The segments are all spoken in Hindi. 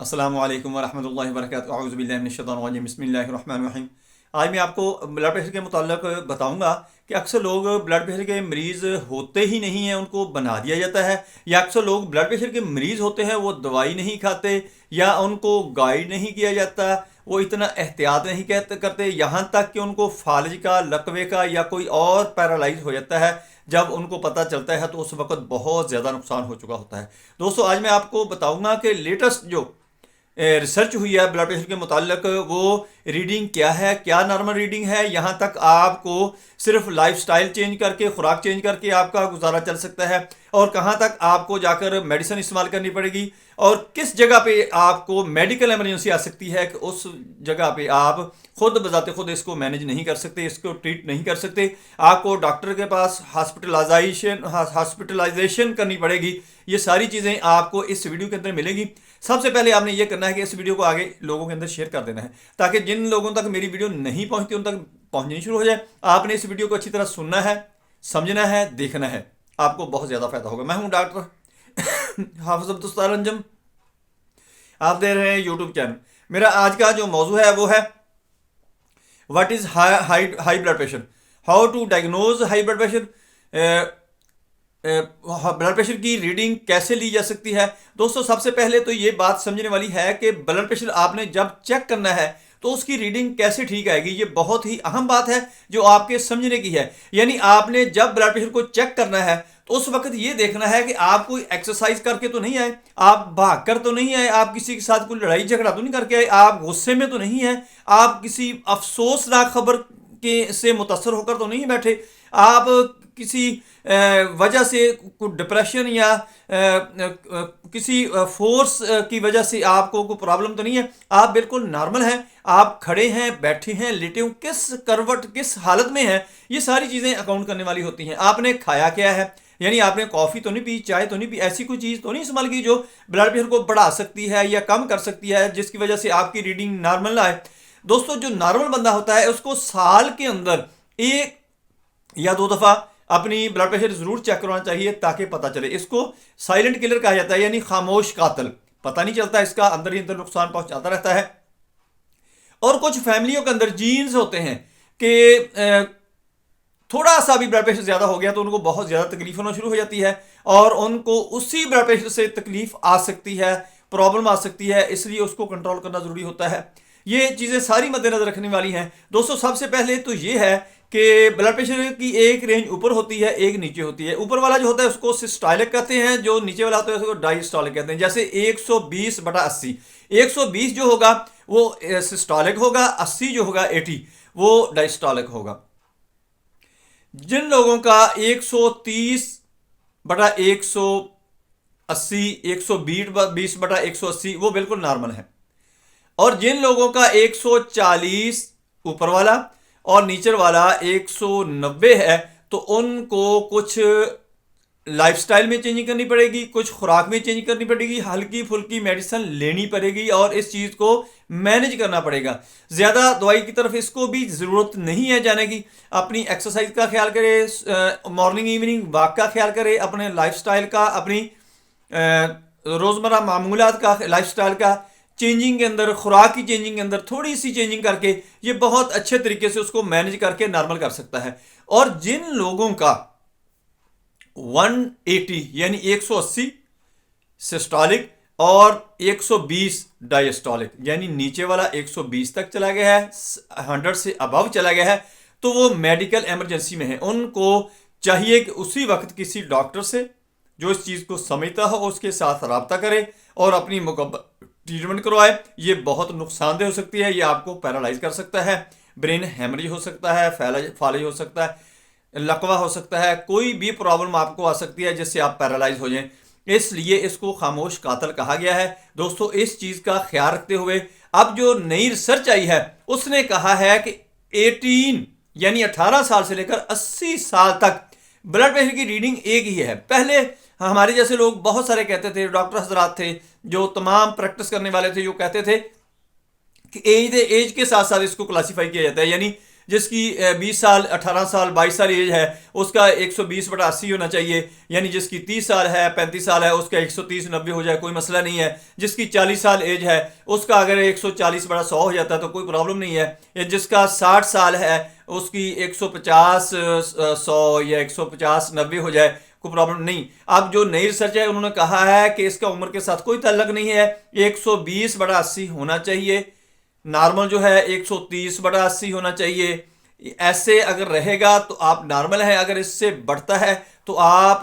अस्सलामु अलैकुम वरहमतुल्लाहि वबरकातुहू अऊज़ु बिल्लाहि मिनश शैतानिर रजीम बिस्मिल्लाहिर रहमानिर रहीम। आज मैं आपको ब्लड प्रेशर के मुताल्लिक बताऊंगा कि अक्सर लोग ब्लड प्रेशर के मरीज़ होते ही नहीं हैं, उनको बना दिया जाता है। या अक्सर लोग ब्लड प्रेशर के मरीज़ होते हैं, वो दवाई नहीं खाते या उनको गाइड नहीं किया जाता, वो इतना एहतियात नहीं करते, यहाँ तक कि उनको फालज का, लकवे का या कोई और पैरालाइज हो जाता है। जब उनको पता चलता है तो उस वक्त बहुत ज़्यादा नुकसान हो चुका होता है। दोस्तों, आज मैं आपको बताऊंगा कि लेटेस्ट जो रिसर्च हुई है ब्लड प्रेशर के मुताल्लिक, वो रीडिंग क्या है, क्या नॉर्मल रीडिंग है। यहाँ तक आपको सिर्फ लाइफस्टाइल चेंज करके, खुराक चेंज करके आपका गुजारा चल सकता है, और कहाँ तक आपको जाकर मेडिसिन इस्तेमाल करनी पड़ेगी, और किस जगह पे आपको मेडिकल इमरजेंसी आ सकती है कि उस जगह पे आप खुद बजाते खुद इसको मैनेज नहीं कर सकते, इसको ट्रीट नहीं कर सकते। आपको डॉक्टर के पास हॉस्पिटलाइजेशन करनी पड़ेगी। ये सारी चीज़ें आपको इस वीडियो के अंदर मिलेगी। सबसे पहले आपने ये करना है कि इस वीडियो को आगे लोगों के अंदर शेयर कर देना है, ताकि जिन लोगों तक मेरी वीडियो नहीं पहुंचती उन तक पहुंचनी शुरू हो जाए। आपने इस वीडियो को अच्छी तरह सुनना है, समझना है, देखना है, आपको बहुत ज़्यादा फायदा होगा। मैं हूं डॉक्टर हाफिज अब्दुल अंजम, आप दे रहे हैं यूट्यूब चैनल। मेरा आज का जो मौजू है वो है what is high blood pressure, how to diagnose high blood pressure, blood pressure की रीडिंग कैसे ली जा सकती है। दोस्तों, सबसे पहले तो ये बात समझने वाली है कि ब्लड प्रेशर आपने जब चेक करना है तो उसकी रीडिंग कैसे ठीक आएगी। ये बहुत ही अहम बात है जो आपके समझने की है। यानी आपने जब ब्लड प्रेशर को चेक करना है तो उस वक्त ये देखना है कि आप कोई एक्सरसाइज करके तो नहीं आए, आप भाग कर तो नहीं आए, आप किसी के साथ कोई लड़ाई झगड़ा तो नहीं करके आए, आप गुस्से में तो नहीं है, आप किसी अफसोसनाक खबर के से मुतासर होकर तो नहीं बैठे, आप किसी वजह से कोई डिप्रेशन या किसी फोर्स की वजह से आपको कोई प्रॉब्लम तो नहीं है, आप बिल्कुल नॉर्मल हैं, आप खड़े हैं, बैठे हैं, लेटे हो, किस करवट, किस हालत में हैं, ये सारी चीज़ें अकाउंट करने वाली होती हैं। आपने खाया क्या है, यानी आपने कॉफ़ी तो नहीं पी, चाय तो नहीं पी, ऐसी कोई चीज़ तो नहीं इस्तेमाल की जो ब्लड प्रेशर को बढ़ा सकती है या कम कर सकती है, जिसकी वजह से आपकी रीडिंग नॉर्मल ना आए। दोस्तों, जो नॉर्मल बंदा होता है उसको साल के अंदर एक या दो दफ़ा अपनी ब्लड प्रेशर जरूर चेक करवाना चाहिए, ताकि पता चले। इसको साइलेंट किलर कहा जाता है, यानी खामोश कातिल। पता नहीं चलता, इसका अंदर ही अंदर नुकसान पहुंचाता रहता है। और कुछ फैमिलियों के अंदर जीन्स होते हैं कि थोड़ा सा भी ब्लड प्रेशर ज्यादा हो गया तो उनको बहुत ज्यादा तकलीफ होना शुरू हो जाती है, और उनको उसी ब्लड प्रेशर से तकलीफ आ सकती है, प्रॉब्लम आ सकती है, इसलिए उसको कंट्रोल करना जरूरी होता है। ये चीज़ें सारी मद्देनजर रखने वाली हैं। दोस्तों, सबसे पहले तो ये है कि ब्लड प्रेशर की एक रेंज ऊपर होती है, एक नीचे होती है। ऊपर वाला जो होता है उसको सिस्टोलिक कहते हैं, जो नीचे वाला होता है उसको डायस्टोलिक कहते हैं। जैसे 120/80, 120 जो होगा वो सिस्टोलिक होगा, 80 जो होगा 80 वो डायस्टोलिक होगा। जिन लोगों का 130/180, 120/180 वो बिल्कुल नॉर्मल है। और जिन लोगों का 140 ऊपर वाला और नीचे वाला 190 है, तो उनको कुछ लाइफस्टाइल में चेंजिंग करनी पड़ेगी, कुछ खुराक में चेंज करनी पड़ेगी, हल्की फुल्की मेडिसिन लेनी पड़ेगी, और इस चीज़ को मैनेज करना पड़ेगा। ज़्यादा दवाई की तरफ इसको भी ज़रूरत नहीं है जाने की। अपनी एक्सरसाइज का ख्याल करें, मॉर्निंग इवनिंग वॉक का ख्याल करें, अपने लाइफस्टाइल का, अपनी रोज़मर्रा मामूलात का, लाइफस्टाइल का चेंजिंग के अंदर, खुराक की चेंजिंग के अंदर थोड़ी सी चेंजिंग करके ये बहुत अच्छे तरीके से उसको मैनेज करके नॉर्मल कर सकता है। और जिन लोगों का 180 यानी 180 सिस्टोलिक और 120 डायस्टोलिक, यानी नीचे वाला 120 तक चला गया है, 100 से अबव चला गया है, तो वो मेडिकल इमरजेंसी में है। उनको चाहिए कि उसी वक्त किसी डॉक्टर से जो इस चीज़ को समझता हो उसके साथ रब्ता करे और अपनी मुकम्मल ट्रीटमेंट करवाए। ये बहुत नुकसानदेह हो सकती है, ये आपको पैरालाइज कर सकता है, ब्रेन हेमरेज हो सकता है, फालिज हो सकता है, लकवा हो सकता है, कोई भी प्रॉब्लम आपको आ सकती है जिससे आप पैरालाइज हो जाएं। इसलिए इसको खामोश कातिल कहा गया है। दोस्तों, इस चीज़ का ख्याल रखते हुए अब जो नई रिसर्च आई है उसने कहा है कि 18 यानी 18 साल से लेकर 80 साल तक ब्लड प्रेशर की रीडिंग एक ही है। पहले हमारे जैसे लोग बहुत सारे कहते थे, डॉक्टर हजरात थे जो तमाम प्रैक्टिस करने वाले थे, जो कहते थे कि एज के साथ साथ इसको क्लासीफाई किया जाता है। यानी जिसकी 20 साल 18 साल 22 साल एज है उसका 120/80 होना चाहिए, यानी जिसकी 30 साल है 35 साल है उसका 130/90 हो जाए, कोई मसला नहीं है। जिसकी 40 साल एज है उसका अगर 140/100 हो जाता है तो कोई प्रॉब्लम नहीं है। या जिसका 60 साल है उसकी 150/100 या 150/90 हो जाए, कोई प्रॉब्लम नहीं। अब जो नई रिसर्च है उन्होंने कहा है कि इसका उम्र के साथ कोई ताल्लुक नहीं है, 120/80 होना चाहिए। नॉर्मल जो है 130/80 होना चाहिए। ऐसे अगर रहेगा तो आप नॉर्मल है, अगर इससे बढ़ता है तो आप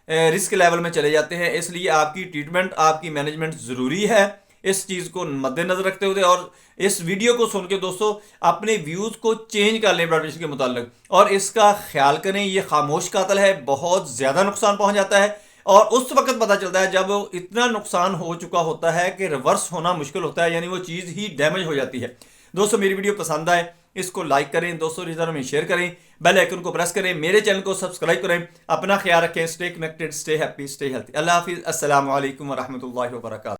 रिस्क लेवल में चले जाते हैं। इसलिए आपकी ट्रीटमेंट, आपकी मैनेजमेंट ज़रूरी है। इस चीज़ को मद्देनजर रखते हुए और इस वीडियो को सुन के दोस्तों अपने व्यूज़ को चेंज कर लें ब्लड प्रेशर के मुतालिक, और इसका ख्याल करें। ये खामोश कातिल है, बहुत ज़्यादा नुकसान पहुंच जाता है और उस वक्त पता चलता है जब इतना नुकसान हो चुका होता है कि रिवर्स होना मुश्किल होता है, यानी वो चीज़ ही डैमेज हो जाती है। दोस्तों मेरी वीडियो पसंद आए इसको लाइक करें, दोस्तों रिश्तेदारों में शेयर करें, बेल आइकन को प्रेस करें, मेरे चैनल को सब्सक्राइब करें। अपना ख्याल रखें, stay connected, stay happy, stay healthy. अल्लाह हाफिज़, अस्सलाम वालेकुम व रहमतुल्लाहि व बरकातहू।